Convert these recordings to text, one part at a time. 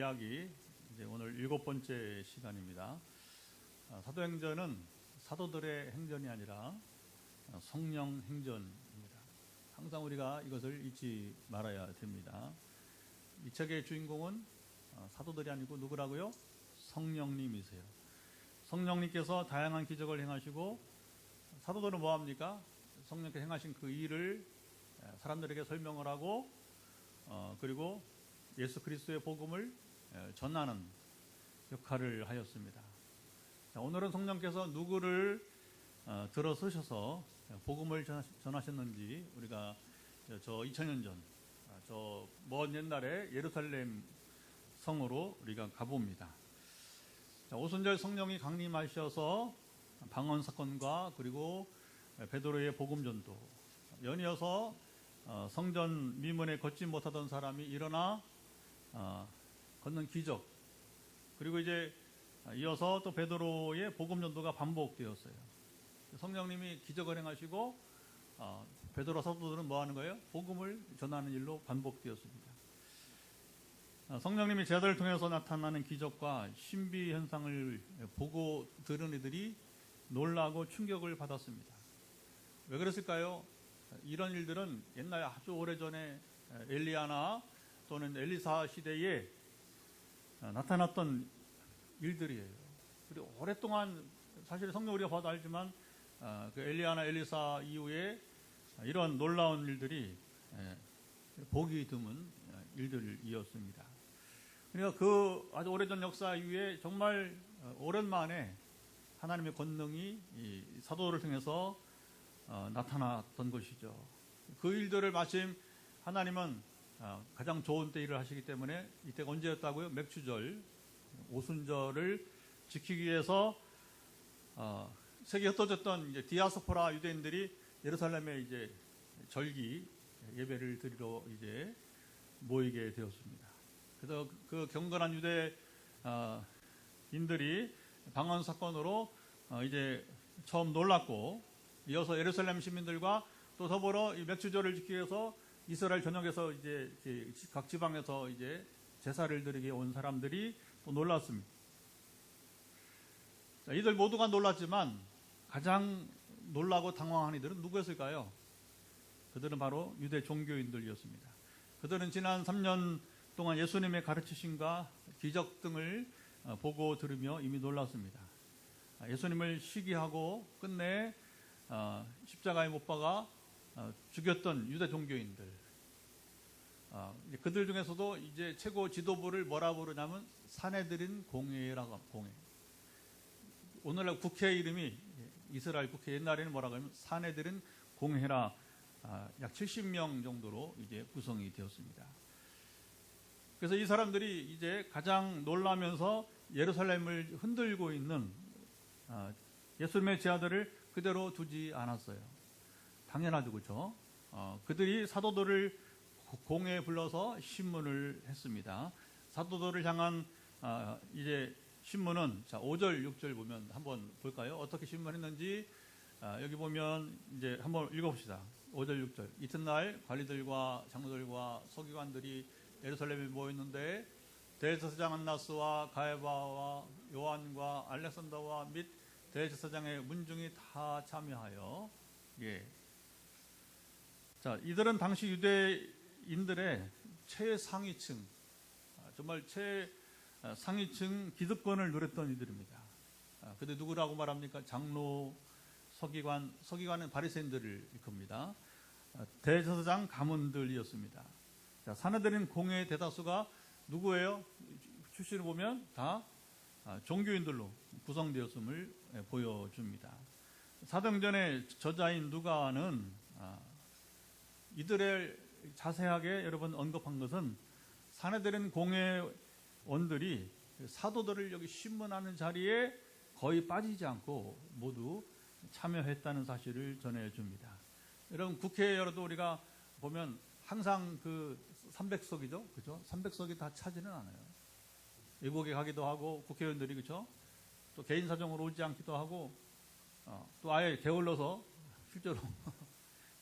이야기 이제 오늘 7번째 시간입니다. 사도행전은 사도들의 행전이 아니라 성령 행전입니다. 항상 우리가 이것을 잊지 말아야 됩니다. 이 책의 주인공은 사도들이 아니고 누구라고요? 성령님이세요. 성령님께서 다양한 기적을 행하시고 사도들은 뭐합니까? 성령께서 행하신 그 일을 사람들에게 설명을 하고 그리고 예수 그리스도의 복음을 전하는 역할을 하였습니다. 자, 오늘은 성령께서 누구를 들어서셔서 복음을 전하셨는지 우리가 저 2000년 전, 저 먼 옛날에 예루살렘 성으로 우리가 가봅니다. 자, 오순절 성령이 강림하셔서 방언 사건과 그리고 베드로의 복음 전도, 연이어서 성전 미문에 걷지 못하던 사람이 일어나 걷는 기적, 그리고 이제 이어서 또 베드로의 복음 전도가 반복되었어요. 성령님이 기적을 행하시고 베드로 사도들은 뭐 하는 거예요? 복음을 전하는 일로 반복되었습니다. 성령님이 제자들을 통해서 나타나는 기적과 신비 현상을 보고 들은 이들이 놀라고 충격을 받았습니다. 왜 그랬을까요? 이런 일들은 옛날에 아주 오래전에 엘리야나 또는 엘리사 시대에 나타났던 일들이에요. 그리고 오랫동안 사실 성경 우리가 봐도 알지만 그 엘리야나 엘리사 이후에 이런 놀라운 일들이 보기 드문 일들이었습니다. 그러니까 그 아주 오래전 역사 이후에 정말 오랜만에 하나님의 권능이 이 사도를 통해서 나타났던 것이죠. 그 일들을 마침 하나님은 가장 좋은 때 일을 하시기 때문에 이때가 언제였다고요? 맥추절, 오순절을 지키기 위해서 세계에 흩어졌던 이제 디아스포라 유대인들이 예루살렘에 이제 절기 예배를 드리러 이제 모이게 되었습니다. 그래서 그 경건한 유대인들이 방언 사건으로 이제 처음 놀랐고, 이어서 예루살렘 시민들과 또 더불어 이 맥추절을 지키기 위해서 이스라엘 전역에서 이제 각 지방에서 이제 제사를 드리게 온 사람들이 또 놀랐습니다. 자, 이들 모두가 놀랐지만 가장 놀라고 당황한 이들은 누구였을까요? 그들은 바로 유대 종교인들이었습니다. 그들은 지난 3년 동안 예수님의 가르치심과 기적 등을 보고 들으며 이미 놀랐습니다. 예수님을 시기하고 끝내 십자가에 못 박아 죽였던 유대 종교인들, 그들 중에서도 이제 최고 지도부를 뭐라 부르냐면 사내들인 공회라고, 공회. 오늘날 국회 이름이 이스라엘 국회, 옛날에는 뭐라고 하면 사내들인 공회라, 약 70명 정도로 이제 구성이 되었습니다. 그래서 이 사람들이 이제 가장 놀라면서 예루살렘을 흔들고 있는 예수님의 제자들을 그대로 두지 않았어요. 당연하죠, 그렇죠? 그들이 사도들을 공회에 불러서 신문을 했습니다. 사도들을 향한 이제 신문은, 자, 5절, 6절 보면 한번 볼까요? 어떻게 신문했는지 여기 보면 이제 한번 읽어봅시다. 5절, 6절. 이튿날 관리들과 장로들과 서기관들이 예루살렘에 모였는데 대제사장 안나스와 가야바와 요한과 알렉산더와 및 대제사장의 문중이 다 참여하여, 자, 이들은 당시 유대인들의 최상위층, 정말 최상위층 기득권을 누렸던 이들입니다. 근데 누구라고 말합니까? 장로, 서기관은 바리새인들을 일컫니다. 대제사장 가문들이었습니다. 자, 사내들인 공회의 대다수가 누구예요? 출신을 보면 다 종교인들로 구성되었음을 보여줍니다. 사도행전의 저자인 누가는 이들을 자세하게 여러분 언급한 것은 사내들인 공회원들이 사도들을 여기 신문하는 자리에 거의 빠지지 않고 모두 참여했다는 사실을 전해줍니다. 여러분, 국회여도 우리가 보면 항상 그 300석이죠, 그죠? 300석이 다 차지는 않아요. 외국에 가기도 하고 국회의원들이, 그죠? 또 개인 사정으로 오지 않기도 하고, 또 아예 게을러서 실제로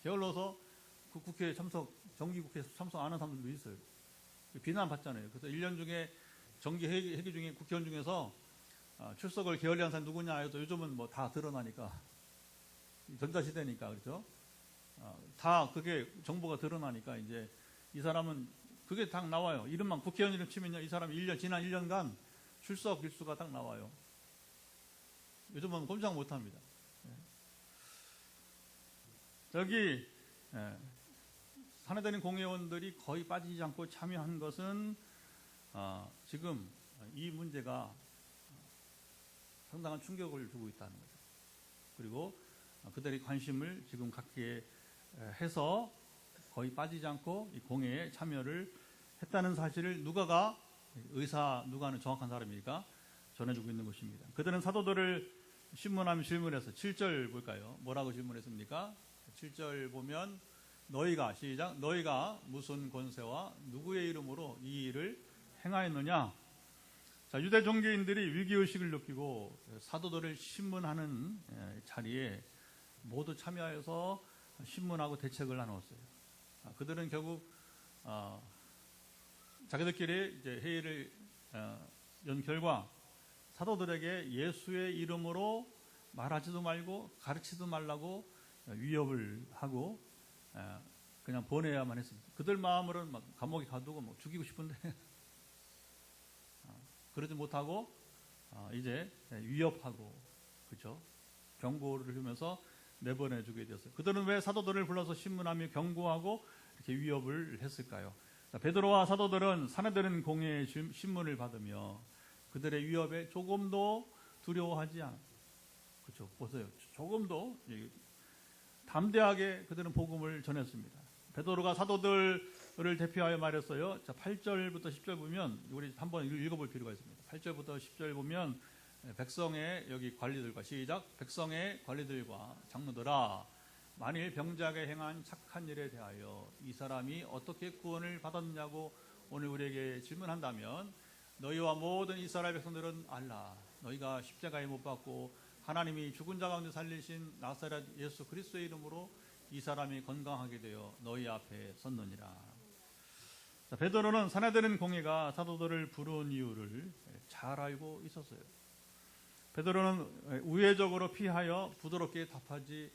게을러서 그 국회에 참석, 정기국회에 참석 안 하는 사람들도 있어요. 비난받잖아요. 그래서 1년 중에 정기 회기 중에 국회의원 중에서 출석을 게을리한 사람이 누구냐 해도 요즘은 뭐 다 드러나니까 전자시대니까 그렇죠. 다 그게 정보가 드러나니까 이제 이 사람은 그게 딱 나와요. 이름만 국회의원 이름 치면요, 이 사람이 지난 1년간 출석 일수가 딱 나와요. 요즘은 꼼짝 못합니다. 저기 산해되는 공회원들이 거의 빠지지 않고 참여한 것은 지금 이 문제가 상당한 충격을 주고 있다는 거죠. 그리고 그들의 관심을 지금 갖게 해서 거의 빠지지 않고 이 공회에 참여를 했다는 사실을 누가는 정확한 사람이니까 전해주고 있는 것입니다. 그들은 사도들을 신문하며 질문해서 7절 볼까요? 뭐라고 질문했습니까? 7절 보면 너희가 무슨 권세와 누구의 이름으로 이 일을 행하였느냐? 자, 유대 종교인들이 위기의식을 느끼고 사도들을 신문하는 자리에 모두 참여해서 신문하고 대책을 나누었어요. 그들은 결국 자기들끼리 이제 회의를 연 결과 사도들에게 예수의 이름으로 말하지도 말고 가르치도 말라고 위협을 하고 그냥 보내야만 했습니다. 그들 마음으로는 막 감옥에 가두고 뭐 죽이고 싶은데 그러지 못하고 이제 위협하고 그렇죠? 경고를 하면서 내보내주게 되었어요. 그들은 왜 사도들을 불러서 신문하며 경고하고 이렇게 위협을 했을까요? 베드로와 사도들은 산해되는 공회의 신문을 받으며 그들의 위협에 조금도 두려워하지 않아. 그렇죠? 보세요. 조금도 담대하게 그들은 복음을 전했습니다. 베드로가 사도들을 대표하여 말했어요. 자, 8절부터 10절 보면 우리 한번 읽어볼 필요가 있습니다. 8절부터 10절 보면 백성의 여기 관리들과 시작. 백성의 관리들과 장로들아, 만일 병자에게 행한 착한 일에 대하여 이 사람이 어떻게 구원을 받았느냐고 오늘 우리에게 질문한다면 너희와 모든 이스라엘 백성들은 알라. 너희가 십자가에 못 박고 하나님이 죽은 자 가운데 살리신 나사렛 예수 그리스도의 이름으로 이 사람이 건강하게 되어 너희 앞에 섰느니라. 베드로는 산해되는 공회가 사도들을 부른 이유를 잘 알고 있었어요. 베드로는 우회적으로 피하여 부드럽게 답하지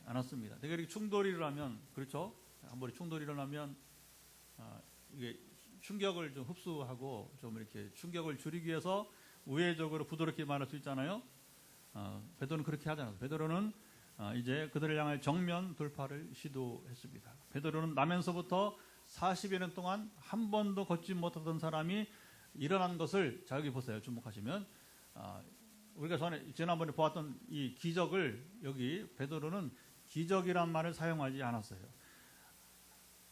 않았습니다. 대개 충돌이 일어나면 그렇죠. 한 번에 충돌이 일어나면 이게 충격을 좀 흡수하고 좀 이렇게 충격을 줄이기 위해서 우회적으로 부드럽게 말할 수 있잖아요. 베드로는 그렇게 하지 않았어요. 베드로는 이제 그들을 향할 정면 돌파를 시도했습니다. 베드로는 나면서부터 40여 년 동안 한 번도 걷지 못하던 사람이 일어난 것을, 자 여기 보세요. 주목하시면 우리가 지난번에 보았던 이 기적을 여기 베드로는 기적이란 말을 사용하지 않았어요.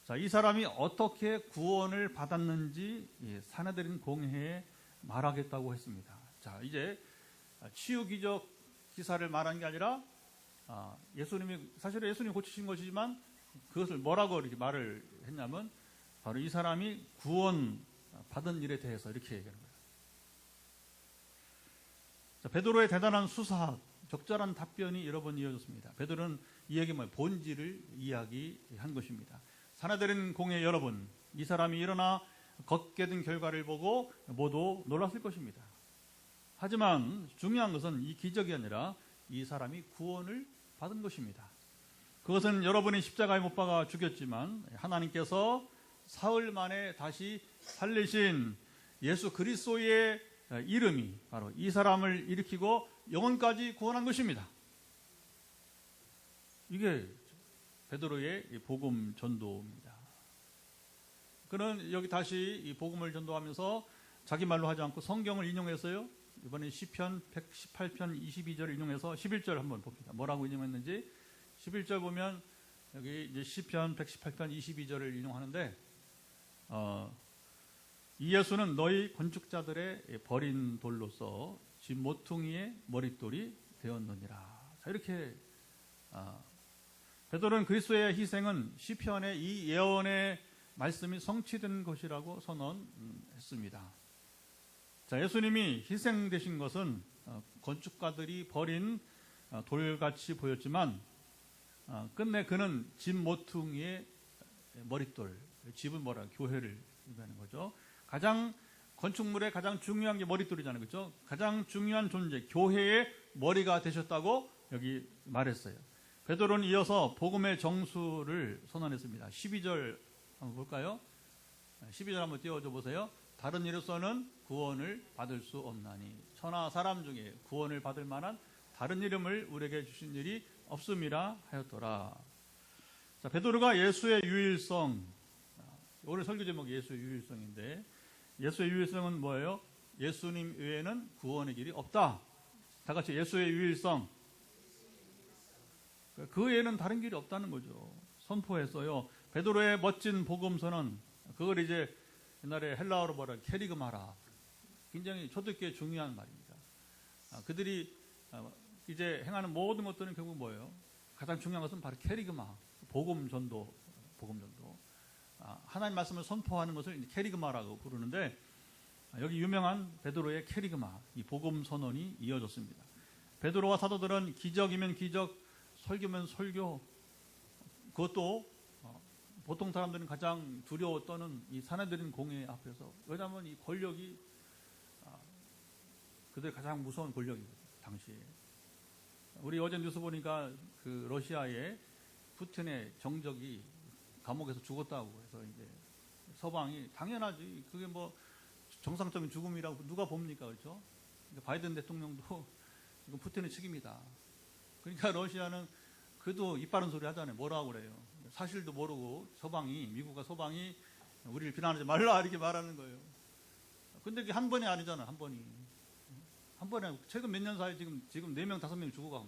자, 이 사람이 어떻게 구원을 받았는지 산해드린 공회에 말하겠다고 했습니다. 자, 이제 치유 기적 기사를 말한 게 아니라 사실은 예수님이 고치신 것이지만 그것을 뭐라고 이렇게 말을 했냐면 바로 이 사람이 구원 받은 일에 대해서 이렇게 얘기하는 거예요. 자, 베드로의 대단한 수사학, 적절한 답변이 여러 번 이어졌습니다. 베드로는 이 얘기 본질을 이야기한 것입니다. 산해드린 공회 여러분, 이 사람이 일어나 걷게 된 결과를 보고 모두 놀랐을 것입니다. 하지만 중요한 것은 이 기적이 아니라 이 사람이 구원을 받은 것입니다. 그것은 여러분이 십자가에 못 박아 죽였지만 하나님께서 사흘 만에 다시 살리신 예수 그리스도의 이름이 바로 이 사람을 일으키고 영혼까지 구원한 것입니다. 이게 베드로의 복음 전도입니다. 그는 여기 다시 이 복음을 전도하면서 자기 말로 하지 않고 성경을 인용했어요. 이번에 시편 118편 22절 인용해서 11절 한번 봅니다. 뭐라고 인용했는지 11절 보면 여기 이제 시편 118편 22절을 인용하는데 이 예수는 너희 건축자들의 버린 돌로서 집 모퉁이의 머릿돌이 되었느니라. 자, 이렇게 베드로는 그리스도의 희생은 시편의 이 예언의 말씀이 성취된 것이라고 선언했습니다. 자, 예수님이 희생되신 것은 건축가들이 버린 돌같이 보였지만 끝내 그는 집 모퉁이의 머릿돌, 집은 교회를 의미하는 거죠. 가장 건축물의 가장 중요한 게 머릿돌이잖아요. 그렇죠? 가장 중요한 존재, 교회의 머리가 되셨다고 여기 말했어요. 베드로는 이어서 복음의 정수를 선언했습니다. 12절 한번 볼까요? 12절 한번 띄워줘 보세요. 다른 이로서는 구원을 받을 수 없나니 천하 사람 중에 구원을 받을 만한 다른 이름을 우리에게 주신 일이 없음이라 하였더라. 자, 베드로가 예수의 유일성, 오늘 설교 제목이 예수의 유일성인데 예수의 유일성은 뭐예요? 예수님 외에는 구원의 길이 없다. 다 같이 예수의 유일성. 그 외에는 다른 길이 없다는 거죠. 선포했어요. 베드로의 멋진 복음서는 그걸 이제 옛날에 헬라어로 뭐라 캐리그마라. 굉장히 초대교회 중요한 말입니다. 그들이 이제 행하는 모든 것들은 결국 뭐예요? 가장 중요한 것은 바로 캐리그마, 복음 전도. 하나님 말씀을 선포하는 것을 캐리그마라고 부르는데 여기 유명한 베드로의 캐리그마, 이 복음 선언이 이어졌습니다. 베드로와 사도들은 기적이면 기적, 설교면 설교, 그것도 보통 사람들은 가장 두려워 떠는 이 사내들인 공회 앞에서, 왜냐하면 이 권력이 그들 가장 무서운 권력이거든요. 당시에 우리 어제 뉴스 보니까 그 러시아의 푸틴의 정적이 감옥에서 죽었다고 해서 이제 서방이 당연하지, 그게 뭐 정상적인 죽음이라고 누가 봅니까? 그렇죠? 바이든 대통령도 이건 푸틴의 책임이다. 그러니까 러시아는 그래도 입 바른 소리 하잖아요. 뭐라고 그래요? 사실도 모르고 미국과 서방이 우리를 비난하지 말라 이렇게 말하는 거예요. 근데 그게 한 번이 아니잖아. 한 번에 최근 몇 년 사이에 지금 4명 5명 죽어간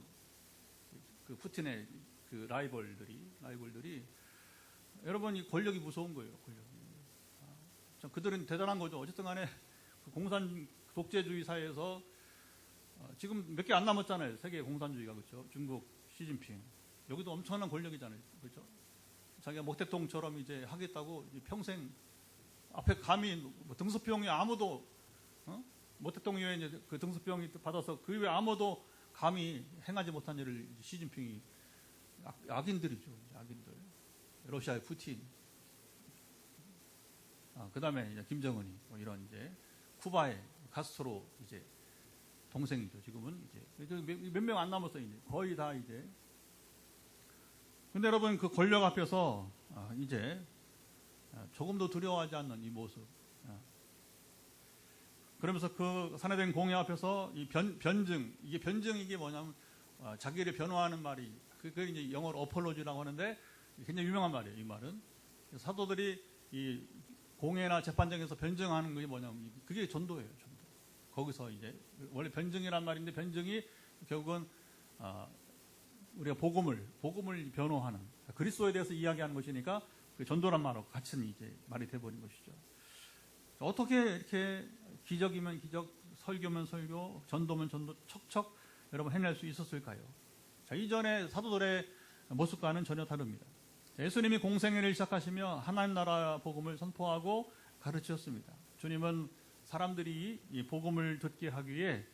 그 푸틴의 그 라이벌들이 여러분, 이 권력이 무서운 거예요. 권력이. 그들은 대단한 거죠. 어쨌든 간에 그 공산 독재주의 사회에서 지금 몇 개 안 남았잖아요. 세계 공산주의가. 그렇죠? 중국 시진핑. 여기도 엄청난 권력이잖아요. 그렇죠? 자기가 모택동처럼 이제 하겠다고 평생 앞에 감히 뭐 등수병이 아무도 모택동 이후에 이제 그 등수병이 받아서 그 이후에 아무도 감히 행하지 못한 일을 시진핑이 악인들이죠. 악인들. 러시아의 푸틴. 그 다음에 이제 김정은이 뭐 이런 이제 쿠바의 카스트로 이제 동생이죠. 지금은 이제 몇 명 안 남았어요. 이제 거의 다 이제. 근데 여러분, 그 권력 앞에서 이제 조금도 두려워하지 않는 이 모습. 그러면서 그 사내된 공회 앞에서 이 변증, 이게 뭐냐면 자기를 변호하는 말이, 그게 이제 영어로 어폴로지라고 하는데 굉장히 유명한 말이에요. 이 말은 사도들이 이 공회나 재판장에서 변증하는 게 뭐냐면 그게 전도예요. 전도. 거기서 이제 원래 변증이란 말인데 변증이 결국은 우리가 복음을 변호하는 그리스도에 대해서 이야기하는 것이니까 그 전도란 말하고 같은 이제 말이 돼버린 것이죠. 어떻게 이렇게 기적이면 기적, 설교면 설교, 전도면 전도 척척 여러분 해낼 수 있었을까요? 자, 이전에 사도들의 모습과는 전혀 다릅니다. 예수님이 공생애를 시작하시며 하나님 나라 복음을 선포하고 가르치셨습니다. 주님은 사람들이 이 복음을 듣게 하기 위해,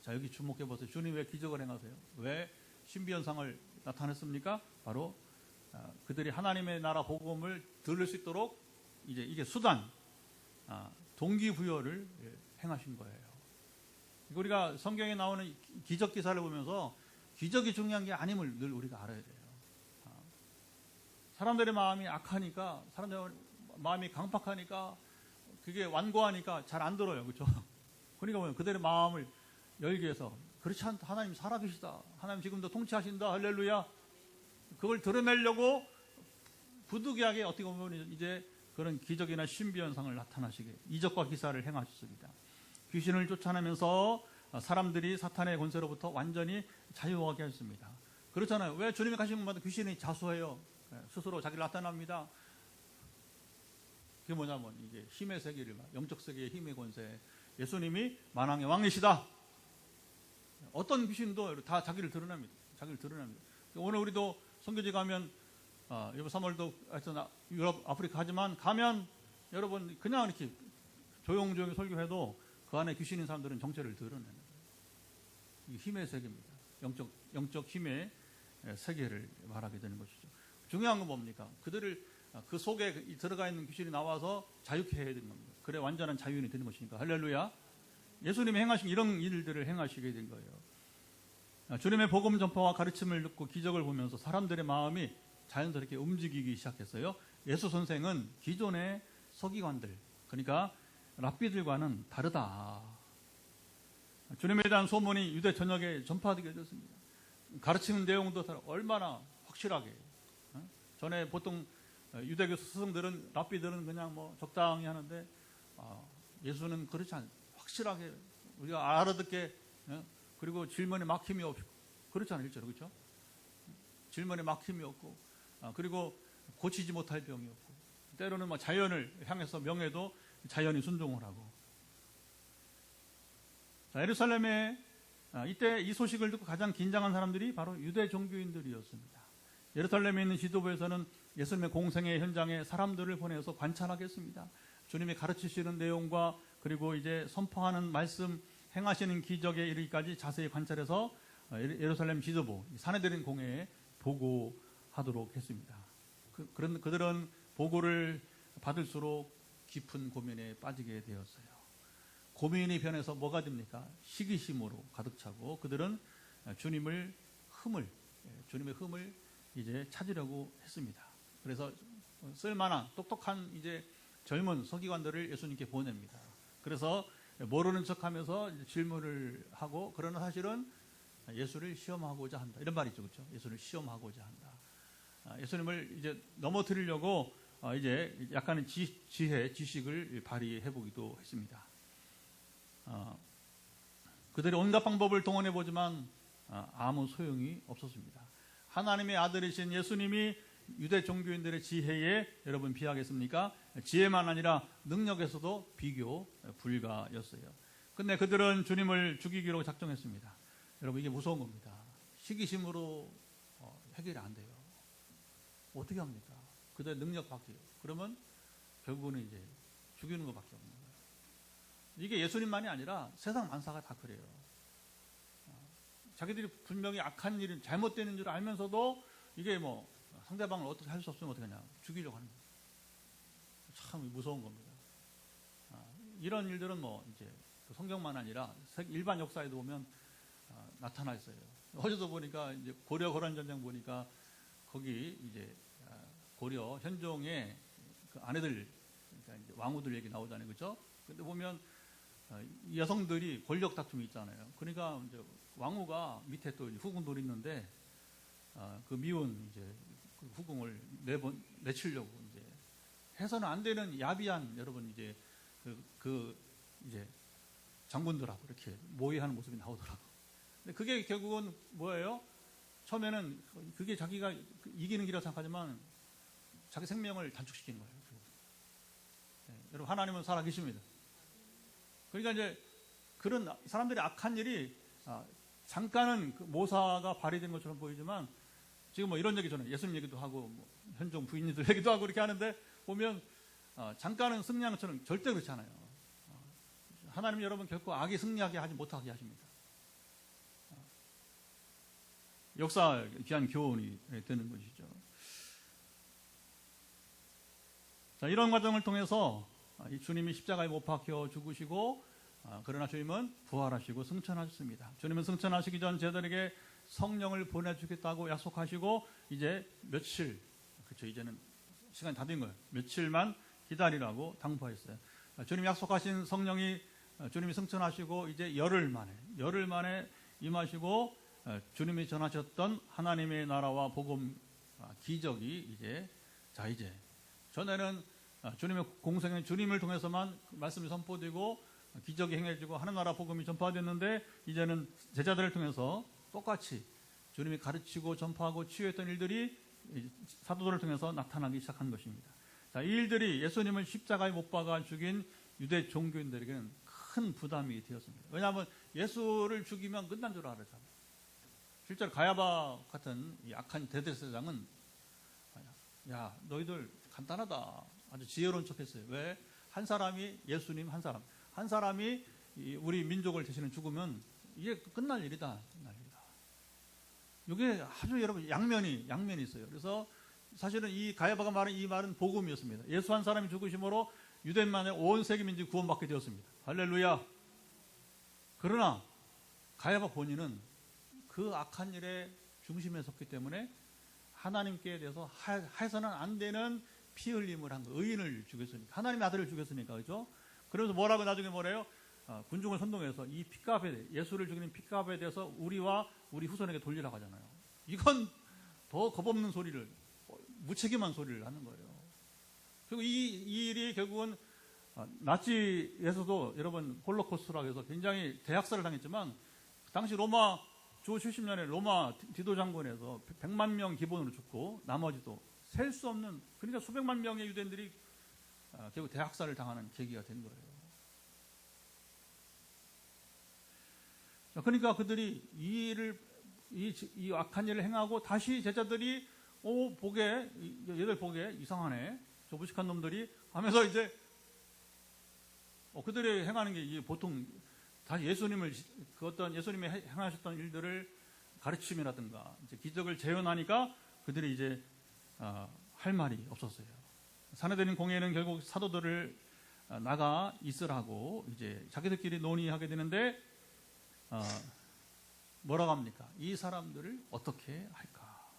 자, 여기 주목해 보세요. 주님 왜 기적을 행하세요? 왜 신비현상을 나타냈습니까? 바로 그들이 하나님의 나라 복음을 들을 수 있도록 이제 이게 수단, 동기부여를 행하신 거예요. 우리가 성경에 나오는 기적 기사를 보면서 기적이 중요한 게 아님을 늘 우리가 알아야 돼요. 사람들의 마음이 악하니까, 사람들의 마음이 강팍하니까, 그게 완고하니까 잘 안 들어요. 그렇죠? 그러니까 뭐예요? 그들의 마음을 열기 위해서, 그렇지 않다, 하나님 살아계시다, 하나님 지금도 통치하신다, 할렐루야, 그걸 드러내려고 부득이하게 어떻게 보면 이제 그런 기적이나 신비현상을 나타나시게 이적과 기사를 행하셨습니다. 귀신을 쫓아내면서 사람들이 사탄의 권세로부터 완전히 자유하게 하셨습니다. 그렇잖아요. 왜 주님이 가신 곳마다 귀신이 자수해요? 스스로 자기를 나타납니다. 그게 뭐냐면 이게 힘의 세계를, 영적 세계의 힘의 권세, 예수님이 만왕의 왕이시다. 어떤 귀신도 다 자기를 드러냅니다. 오늘 우리도 선교지 가면 이번 3월도 하여튼 유럽, 아프리카 하지만 가면 여러분 그냥 이렇게 조용조용히 설교해도 그 안에 귀신인 사람들은 정체를 드러내는 거예요. 이 힘의 세계입니다. 영적 힘의 세계를 말하게 되는 것이죠. 중요한 건 뭡니까? 그들을 그 속에 들어가 있는 귀신이 나와서 자유케 해야 되는 겁니다. 그래 완전한 자유인이 되는 것이니까. 할렐루야. 예수님이 행하신 이런 일들을 행하시게 된 거예요. 주님의 복음 전파와 가르침을 듣고 기적을 보면서 사람들의 마음이 자연스럽게 움직이기 시작했어요. 예수 선생은 기존의 서기관들, 그러니까 랍비들과는 다르다. 주님에 대한 소문이 유대 전역에 전파되게 됐습니다. 가르치는 내용도 얼마나 확실하게. 전에 보통 유대교 스승들은, 랍비들은 그냥 뭐 적당히 하는데 예수는 그렇지 않아요. 확실하게 우리가 알아듣게, 그리고 질문에 막힘이 없고, 그렇지 않아요. 그렇죠? 질문에 막힘이 없고, 그리고 고치지 못할 병이 없고, 때로는 뭐 자연을 향해서 명해도 자연이 순종을 하고. 자, 예루살렘에 이때 이 소식을 듣고 가장 긴장한 사람들이 바로 유대 종교인들이었습니다. 예루살렘에 있는 지도부에서는 예수님의 공생의 현장에 사람들을 보내서 관찰하겠습니다. 주님이 가르치시는 내용과 그리고 이제 선포하는 말씀, 행하시는 기적에 이르기까지 자세히 관찰해서 예루살렘 지도부, 사내들인 공회에 보고하도록 했습니다. 그들은 보고를 받을수록 깊은 고민에 빠지게 되었어요. 고민이 변해서 뭐가 됩니까? 시기심으로 가득 차고 그들은 주님의 흠을 이제 찾으려고 했습니다. 그래서 쓸만한 똑똑한 이제 젊은 서기관들을 예수님께 보냅니다. 그래서 모르는 척하면서 질문을 하고, 그러나 사실은 예수를 시험하고자 한다. 이런 말이 있죠, 그렇죠? 예수를 시험하고자 한다. 예수님을 이제 넘어뜨리려고 이제 약간의 지식을 발휘해 보기도 했습니다. 그들이 온갖 방법을 동원해 보지만 아무 소용이 없었습니다. 하나님의 아들이신 예수님이 유대 종교인들의 지혜에 여러분 비하겠습니까? 지혜만 아니라 능력에서도 비교 불가였어요. 근데 그들은 주님을 죽이기로 작정했습니다. 여러분, 이게 무서운 겁니다. 시기심으로 해결이 안 돼요. 어떻게 합니까? 그들의 능력밖에요. 그러면 결국은 이제 죽이는 것밖에 없는 거예요. 이게 예수님만이 아니라 세상 만사가 다 그래요. 자기들이 분명히 악한 일은 잘못되는 줄 알면서도 이게 뭐 상대방을 어떻게 할 수 없으면 어떻게 하냐, 죽이려고 하는 거예요. 참 무서운 겁니다. 이런 일들은 뭐 이제 성경만 아니라 일반 역사에도 보면 나타나 있어요. 어제도 보니까 이제 고려 거란 전쟁 보니까 거기 이제 고려 현종의 그 아내들, 그러니까 이제 왕후들 얘기 나오잖아요, 그렇죠? 근데 보면 여성들이 권력 다툼이 있잖아요. 그러니까 이제 왕후가 밑에 또 후궁들이 있는데 그 미운 이제 그 후궁을 내치려고 이제 해서는 안 되는 야비한, 여러분 이제 그 이제 장군들하고 이렇게 모의하는 모습이 나오더라고. 근데 그게 결국은 뭐예요? 처음에는 그게 자기가 이기는 길이라고 생각하지만 자기 생명을 단축시키는 거예요. 네, 여러분, 하나님은 살아계십니다. 그러니까 이제 그런 사람들이 악한 일이 잠깐은 그 모사가 발휘된 것처럼 보이지만, 지금 뭐 이런 얘기 저는 예수님 얘기도 하고 뭐 현종 부인들 얘기도 하고 이렇게 하는데 보면 잠깐은 승리하는 것처럼 절대 그렇지 않아요. 하나님 여러분 결코 악이 승리하게 하지 못하게 하십니다. 역사 귀한 교훈이 되는 것이죠. 자, 이런 과정을 통해서 이 주님이 십자가에 못 박혀 죽으시고, 그러나 주님은 부활하시고 승천하셨습니다. 주님은 승천하시기 전 제자들에게 성령을 보내주겠다고 약속하시고, 이제 며칠, 그렇죠, 이제는 시간이 다 된 거예요. 며칠만 기다리라고 당부하셨어요. 주님이 약속하신 성령이, 주님이 승천하시고 이제 열흘 만에 임하시고, 주님이 전하셨던 하나님의 나라와 복음, 기적이 이제 전에는 주님의 공생에 주님을 통해서만 말씀이 선포되고 기적이 행해지고 하늘나라 복음이 전파됐는데, 이제는 제자들을 통해서 똑같이 주님이 가르치고 전파하고 치유했던 일들이 사도들을 통해서 나타나기 시작한 것입니다. 자, 이 일들이 예수님을 십자가에 못 박아 죽인 유대 종교인들에게는 큰 부담이 되었습니다. 왜냐하면 예수를 죽이면 끝난 줄 알았잖아요. 실제로 가야바 같은 이 악한 대제사장은, 야, 너희들 간단하다, 아주 지혜로운 척했어요. 왜? 한 사람이, 예수님 한 사람이 우리 민족을 대신해 죽으면 이게 끝날 일이다. 이게 아주 여러분 양면이 있어요. 그래서 사실은 이 가야바가 말한 이 말은 복음이었습니다. 예수 한 사람이 죽으심으로 유대인만의 온 세계 민족이 구원받게 되었습니다. 할렐루야. 그러나 가야바 본인은 그 악한 일의 중심에 섰기 때문에 하나님께 대해서 해서는 안 되는 피 흘림을 한 거, 의인을 죽였으니까, 하나님의 아들을 죽였으니까, 그죠? 그래서 뭐라고 나중에 뭐래요? 군중을 선동해서 이 핏값에, 예수를 죽이는 핏값에 대해서 우리와 우리 후손에게 돌리라고 하잖아요. 이건 더 겁없는 소리를, 무책임한 소리를 하는 거예요. 그리고 이 일이 결국은 나치에서도 여러분 홀로코스트라고 해서 굉장히 대학살을 당했지만, 당시 로마 주 70년에 로마 디도 장군에서 100만 명 기본으로 죽고 나머지도 셀 수 없는, 그러니까 수백만 명의 유대인들이 결국 대학살을 당하는 계기가 된 거예요. 그러니까 그들이 이 악한 일을 행하고 다시 제자들이 얘들 보게 이상하네, 저 무식한 놈들이 하면서 이제 그들이 행하는 게 이게 보통 다시 예수님이 행하셨던 일들을 가르침이라든가 이제 기적을 재현하니까 그들이 이제 할 말이 없었어요. 사내들인 공회는 결국 사도들을 나가 있으라고 이제 자기들끼리 논의하게 되는데, 뭐라고 합니까? 이 사람들을 어떻게 할까?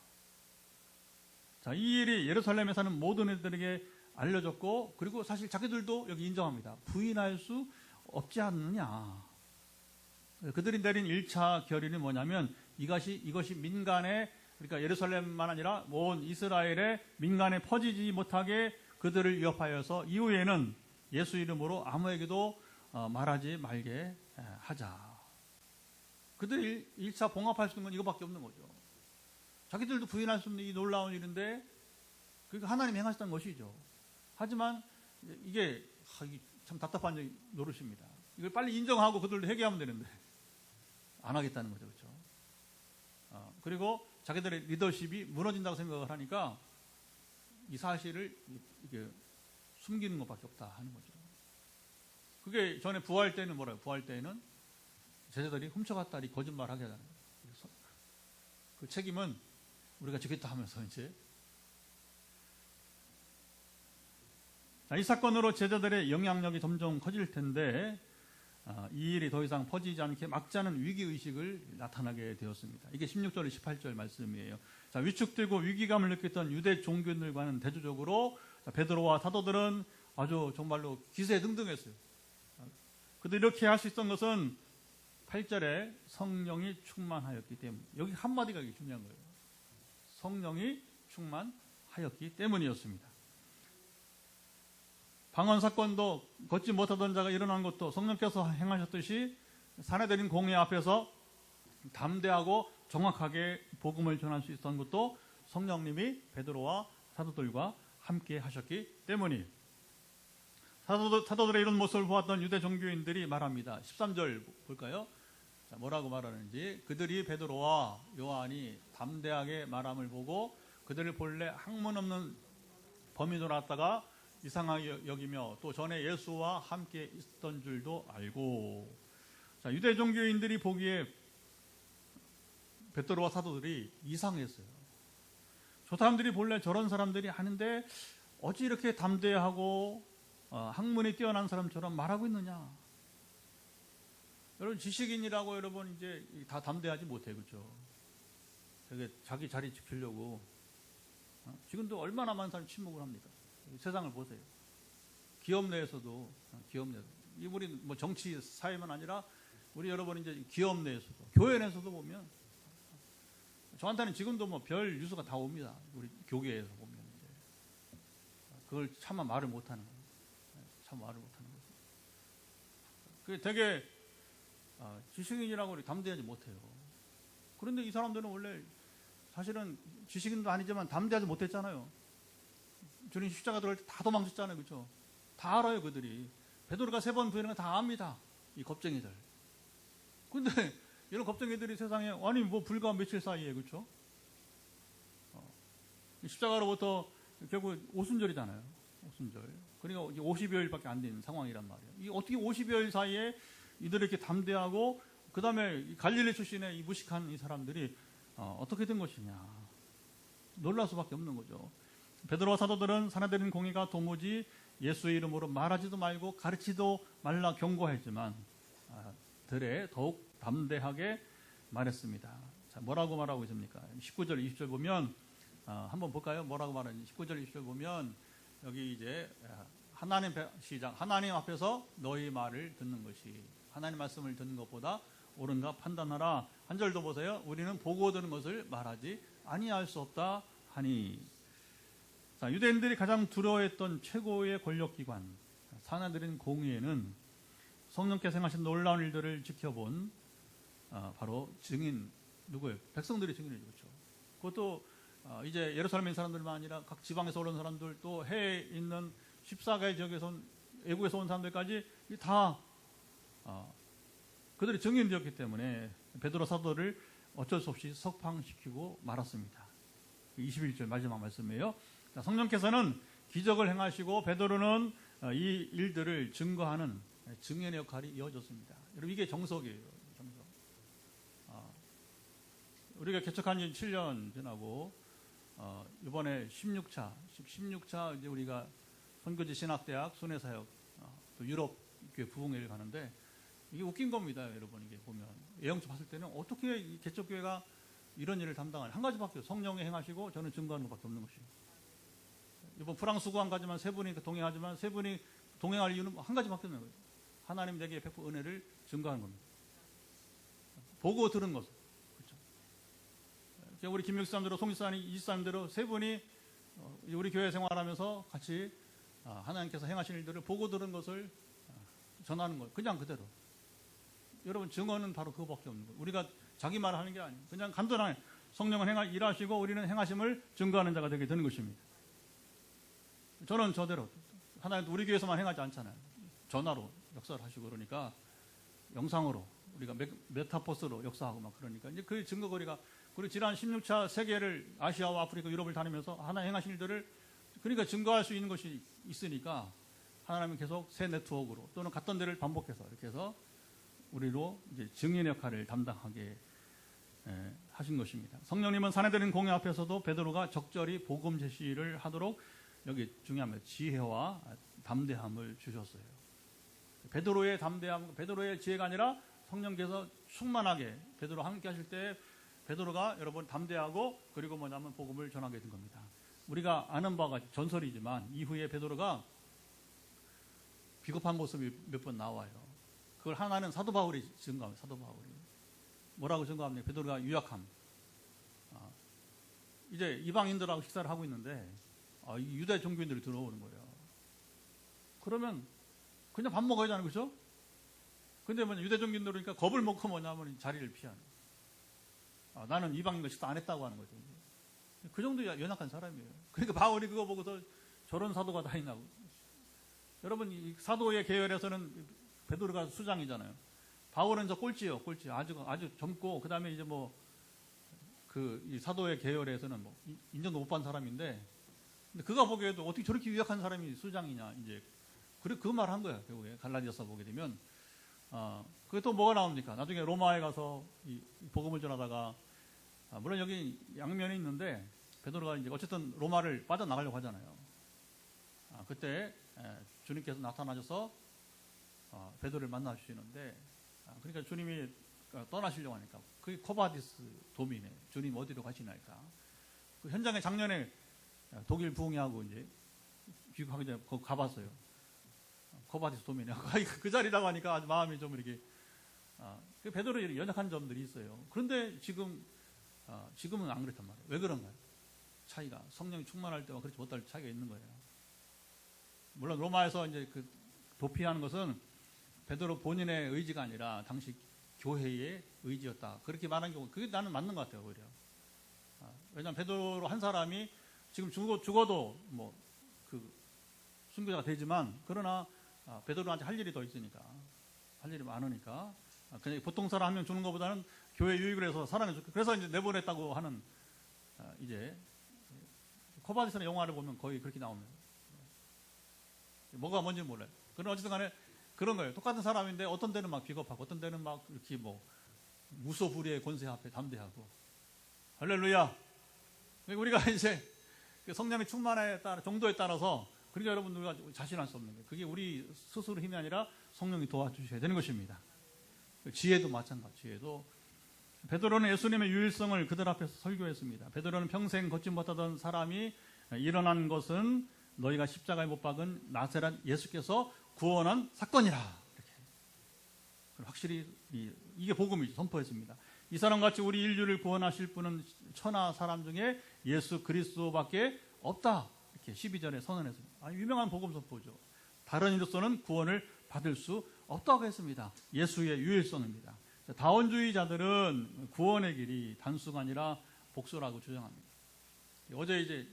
자, 이 일이 예루살렘에 사는 모든 이들에게 알려졌고, 그리고 사실 자기들도 여기 인정합니다. 부인할 수 없지 않느냐. 그들이 내린 1차 결의는 뭐냐면, 이것이 민간에, 그러니까 예루살렘만 아니라 온 이스라엘의 민간에 퍼지지 못하게 그들을 위협하여서 이후에는 예수 이름으로 아무에게도 말하지 말게 하자. 그들이 1차 봉합할 수 있는 건 이거밖에 없는 거죠. 자기들도 부인할 수 없는 이 놀라운 일인데, 그러니까 하나님이 행하셨던 것이죠. 하지만 이게 참 답답한 노릇입니다. 이걸 빨리 인정하고 그들도 회개하면 되는데 안 하겠다는 거죠. 그렇죠? 그리고 자기들의 리더십이 무너진다고 생각을 하니까 이 사실을 이게 숨기는 것밖에 없다 하는 거죠. 그게 전에 부활 때는 뭐라요? 부활 때는 제자들이 훔쳐갔다리 거짓말하게 하잖아요. 그래서 그 책임은 우리가 지겠다 하면서 이제 이 사건으로 제자들의 영향력이 점점 커질 텐데, 이 일이 더 이상 퍼지지 않게 막지 않은 위기의식을 나타나게 되었습니다. 이게 16절, 18절 말씀이에요. 자, 위축되고 위기감을 느꼈던 유대 종교인들과는 대조적으로 베드로와 사도들은 아주 정말로 기세등등했어요. 그런데 이렇게 할 수 있었던 것은 8절에 성령이 충만하였기 때문. 여기 한마디가 중요한 거예요. 성령이 충만하였기 때문이었습니다. 방언 사건도 걷지 못하던 자가 일어난 것도 성령께서 행하셨듯이 사내들인 공회 앞에서 담대하고 정확하게 복음을 전할 수 있었던 것도 성령님이 베드로와 사도들과 함께 하셨기 때문이에요. 사도들의 이런 모습을 보았던 유대 종교인들이 말합니다. 13절 볼까요? 자, 뭐라고 말하는지. 그들이 베드로와 요한이 담대하게 말함을 보고 그들을 본래 학문 없는 범인으로 왔다가 이상하게 여기며 또 전에 예수와 함께 있었던 줄도 알고. 자, 유대 종교인들이 보기에 베드로와 사도들이 이상했어요. 저 사람들이 본래 저런 사람들이 하는데 어찌 이렇게 담대하고 학문이 뛰어난 사람처럼 말하고 있느냐. 여러분, 지식인이라고 여러분 이제 다 담대하지 못해, 그렇죠? 되게 자기 자리 지키려고 지금도 얼마나 많은 사람이 침묵을 합니까? 세상을 보세요. 기업 내에서도 우리 뭐 정치 사회만 아니라 우리 여러분 이제 기업 내에서도 교회 내에서도 보면 저한테는 지금도 뭐 별 뉴스가 다 옵니다. 우리 교계에서 보면 이제 그걸 차마 말을 못하는 거예요. 참 말을 못하는 거죠. 그게 되게 지식인이라고 우리 담대하지 못해요. 그런데 이 사람들은 원래 사실은 지식인도 아니지만 담대하지 못했잖아요. 주님 십자가 들어갈 때 다 도망쳤잖아요. 그렇죠? 다 알아요, 그들이. 베드로가 3번 부인하는 거 다 압니다. 이 겁쟁이들. 근데 이런 겁쟁이들이 세상에 아니 뭐 불과 며칠 사이에, 그렇죠? 십자가로부터 결국 오순절이잖아요. 오순절. 그러니까 50여일밖에 안 된 상황이란 말이에요. 이 어떻게 50여일 사이에 이들이 이렇게 담대하고 그 다음에 갈릴리 출신의 이 무식한 이 사람들이 어떻게 된 것이냐. 놀랄 수밖에 없는 거죠. 베드로와 사도들은 사내들인 공의가 도무지 예수의 이름으로 말하지도 말고 가르치도 말라 경고했지만 들에 더욱 담대하게 말했습니다. 자, 뭐라고 말하고 있습니까? 19절, 20절 보면 한번 볼까요? 뭐라고 말하는지. 19절, 20절 보면 여기 이제 하나님 앞에서 너희 말을 듣는 것이 하나님 말씀을 듣는 것보다 옳은가 판단하라. 한 절 더 보세요. 우리는 보고 들은 것을 말하지 아니할 수 없다 하니. 자, 유대인들이 가장 두려워했던 최고의 권력기관 사내들인 공의회는 성령께서 행하신 놀라운 일들을 지켜본 바로 증인 누구예요? 백성들이 증인이죠. 그렇죠? 그것도 이제 예루살렘 사람들만 아니라 각 지방에서 오는 사람들 또 해외에 있는 14가의 지역에서 온 외국에서 온 사람들까지 다 그들이 증인되었기 때문에 베드로 사도를 어쩔 수 없이 석방시키고 말았습니다. 21절 마지막 말씀이에요. 자, 성령께서는 기적을 행하시고 베드로는 이 일들을 증거하는 증인의 역할이 이어졌습니다. 여러분 이게 정석이에요. 정석. 우리가 개척한 지 7년 지나고 이번에 16차 이제 우리가 선교지 신학대학 순회사역 또 유럽 교회 부흥회를 가는데 이게 웃긴 겁니다. 여러분 이게 보면 예영치 봤을 때는 어떻게 이 개척교회가 이런 일을 담당하냐. 한 가지밖에 없어요. 성령이 행하시고 저는 증거하는 것밖에 없는 것이에요. 이번 프랑스 구한 가지만 세 분이 동행하지만 세 분이 동행할 이유는 한 가지밖에 없는 거예요. 하나님 내게 베푼 은혜를 증거하는 겁니다. 보고 들은 것을. 그렇죠. 우리 김육수 사람대로 송지사님, 이지수 사람대로 세 분이 우리 교회 생활하면서 같이 하나님께서 행하신 일들을 보고 들은 것을 전하는 거예요. 그냥 그대로. 여러분 증거는 바로 그거밖에 없는 거예요. 우리가 자기 말을 하는 게 아니에요. 그냥 간단하게 성령은 일하시고 우리는 행하심을 증거하는 자가 되게 되는 것입니다. 저는 저대로 하나님 우리 교회에서만 행하지 않잖아요. 전화로 역사를 하시고 그러니까 영상으로 우리가 메타포스로 역사하고 막 그러니까 이제 그 증거거리가 그리고 지난 16차 세계를 아시아와 아프리카, 유럽을 다니면서 하나님 행하신 일들을 그러니까 증거할 수 있는 것이 있으니까 하나님은 계속 새 네트워크로 또는 갔던 데를 반복해서 이렇게 해서 우리로 이제 증인 역할을 담당하게 하신 것입니다. 성령님은 사내들인 공회 앞에서도 베드로가 적절히 복음 제시를 하도록 여기 중요합니다. 지혜와 담대함을 주셨어요. 베드로의 담대함, 베드로의 지혜가 아니라 성령께서 충만하게 베드로 함께 하실 때 베드로가 여러분 담대하고 그리고 뭐냐면 복음을 전하게 된 겁니다. 우리가 아는 바가 전설이지만 이후에 베드로가 비겁한 모습이 몇 번 나와요. 그걸 하나는 사도 바울이 증거합니다. 사도 바울이. 뭐라고 증거합니까? 베드로가 유약함. 이제 이방인들하고 식사를 하고 있는데 유대 종교인들이 들어오는 거예요. 그러면 그냥 밥 먹어야 하는 거죠? 근데 뭐냐, 유대 종교인들 그러니까 겁을 먹고 뭐냐면 자리를 피하는. 나는 이방인과 식사 안 했다고 하는 거죠. 그 정도 연약한 사람이에요. 그러니까 바울이 그거 보고서 저런 사도가 다 있나고. 여러분 이 사도의 계열에서는 베드로가 수장이잖아요. 바울은 저 꼴찌예요. 꼴찌. 아주 젊고 그다음에 이제 뭐 이 사도의 계열에서는 뭐 인정도 못 받은 사람인데 근데 그가 보기에도 어떻게 저렇게 유약한 사람이 수장이냐 이제 그 말 한 거야. 결국에 갈라디아서 보게 되면 그게 또 뭐가 나옵니까? 나중에 로마에 가서 이 복음을 전하다가 물론 여기 양면이 있는데 베드로가 이제 어쨌든 로마를 빠져나가려고 하잖아요. 그때 주님께서 나타나셔서 베드로를 만나 주시는데 그러니까 주님이 떠나시려고 하니까 그게 코바디스 도민에 주님 어디로 가시나니까 그 현장에 작년에 독일 부흥회하고 이제 귀국하기 전에 거기 가봤어요. 코바디스 도민에 그 자리라고 하니까 아주 마음이 좀 이렇게 베드로의 연약한 점들이 있어요. 그런데 지금은 안 그랬단 말이에요. 왜 그런가요? 차이가 성령이 충만할 때와 그렇지 못할 차이가 있는 거예요. 물론 로마에서 이제 그 도피하는 것은 베드로 본인의 의지가 아니라 당시 교회의 의지였다. 그렇게 말한 경우 그게 나는 맞는 것 같아요. 오히려. 왜냐하면 베드로 한 사람이 지금 죽어도 뭐 그 순교자가 되지만 그러나 베드로한테 할 일이 더 있으니까 할 일이 많으니까 그냥 보통 사람 한 명 주는 것보다는 교회 유익을 해서 사랑해 줄게. 그래서 이제 내보냈다고 하는 이제 코바디스의 영화를 보면 거의 그렇게 나옵니다. 뭐가 뭔지 몰라요. 그러나 어쨌든 간에 그런 거예요. 똑같은 사람인데 어떤 데는 막 비겁하고 어떤 데는 막 이렇게 뭐 무소불위의 권세 앞에 담대하고 할렐루야. 우리가 이제 성령의 충만에 따라 정도에 따라서 그러니까 여러분 우리가 자신할 수 없는 거예요. 그게 우리 스스로 힘이 아니라 성령이 도와주셔야 되는 것입니다. 지혜도 마찬가지. 지혜도 베드로는 예수님의 유일성을 그들 앞에서 설교했습니다. 베드로는 평생 걷지 못하던 사람이 일어난 것은 너희가 십자가에 못 박은 나사렛 예수께서 구원한 사건이라. 이렇게 확실히 이게 복음이죠. 선포했습니다. 이 사람같이 우리 인류를 구원하실 분은 천하 사람 중에 예수 그리스도밖에 없다. 이렇게 12절에 선언했습니다. 유명한 복음 선포죠. 다른 이로서는 구원을 받을 수 없다고 했습니다. 예수의 유일성입니다. 다원주의자들은 구원의 길이 단수가 아니라 복수라고 주장합니다. 어제 이제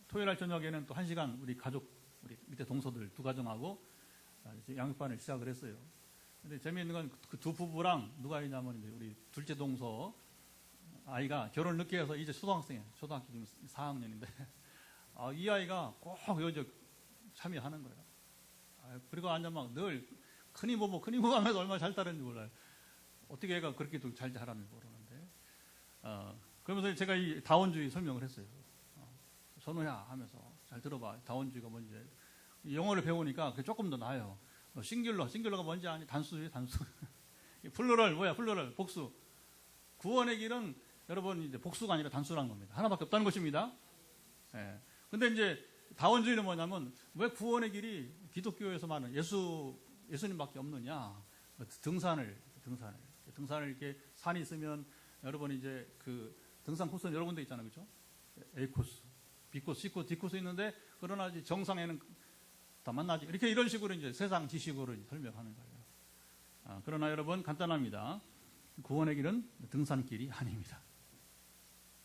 토요일 날 저녁에는 또 1시간 우리 가족, 우리 밑에 동서들 두 가정하고 양육반을 시작을 했어요. 근데 재미있는 건 그 두 부부랑 누가 있냐면 이제 우리 둘째 동서 아이가 결혼을 늦게 해서 이제 초등학생이에요. 초등학교 지금 4학년인데 이 아이가 꼭 여기서 참여하는 거예요. 그리고 완전 막 늘 큰이 보고 하면서 얼마나 잘 따르는지 몰라요. 어떻게 애가 그렇게 잘 자라는지 모르는데 그러면서 제가 이 다원주의 설명을 했어요. 선우야 하면서 잘 들어봐. 다원주의가 뭔지. 영어를 배우니까 그게 조금 더 나아요. 싱귤러가 뭔지 아니? 단수예요, 단수. 플루럴 뭐야? 플루럴 복수. 구원의 길은 여러분 이제 복수가 아니라 단수라는 겁니다. 하나밖에 없다는 것입니다. 예. 근데 이제 다원주의는 뭐냐면 왜 구원의 길이 기독교에서 말하는 예수님밖에 없느냐? 등산을 이렇게 산이 있으면 여러분 이제 그 등산 코스는 여러 군데 있잖아요, 그렇죠? A 코스, B 코스, C 코스, D 코스 있는데 그러나 이제 정상에는 다 만나지. 이런 식으로 이제 세상 지식으로 설명하는 거예요. 그러나 여러분 간단합니다. 구원의 길은 등산길이 아닙니다.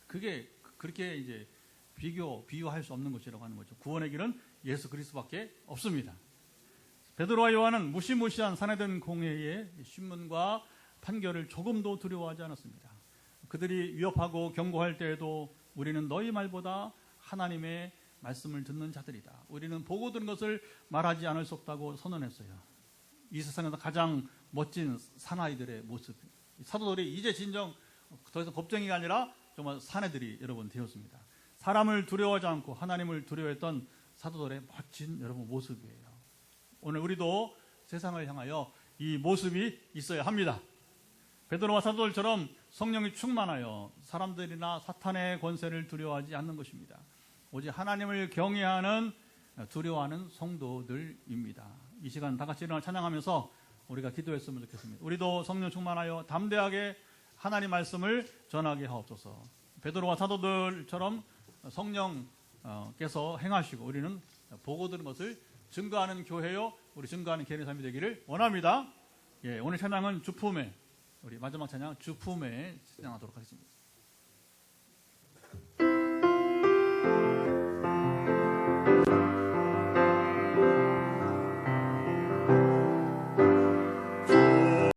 그게 그렇게 이제 비유할 수 없는 것이라고 하는 거죠. 구원의 길은 예수 그리스도밖에 없습니다. 베드로와 요한은 무시무시한 산해된 공회의 신문과 판결을 조금도 두려워하지 않았습니다. 그들이 위협하고 경고할 때에도 우리는 너희 말보다 하나님의 말씀을 듣는 자들이다. 우리는 보고 들은 것을 말하지 않을 수 없다고 선언했어요. 이 세상에서 가장 멋진 사나이들의 모습. 사도들이 이제 진정 더 이상 겁쟁이가 아니라 정말 사내들이 여러분 되었습니다. 사람을 두려워하지 않고 하나님을 두려워했던 사도들의 멋진 여러분 모습이에요. 오늘 우리도 세상을 향하여 이 모습이 있어야 합니다. 베드로와 사도들처럼 성령이 충만하여 사람들이나 사탄의 권세를 두려워하지 않는 것입니다. 오직 하나님을 경외하는 두려워하는 성도들입니다. 이 시간 다 같이 일어나 찬양하면서 우리가 기도했으면 좋겠습니다. 우리도 성령 충만하여 담대하게 하나님 말씀을 전하게 하옵소서. 베드로와 사도들처럼 성령께서 행하시고 우리는 보고 들은 것을 증거하는 교회요, 우리 증거하는 개인의 삶이 되기를 원합니다. 오늘 찬양은 주품에, 우리 마지막 찬양 주품에 찬양하도록 하겠습니다.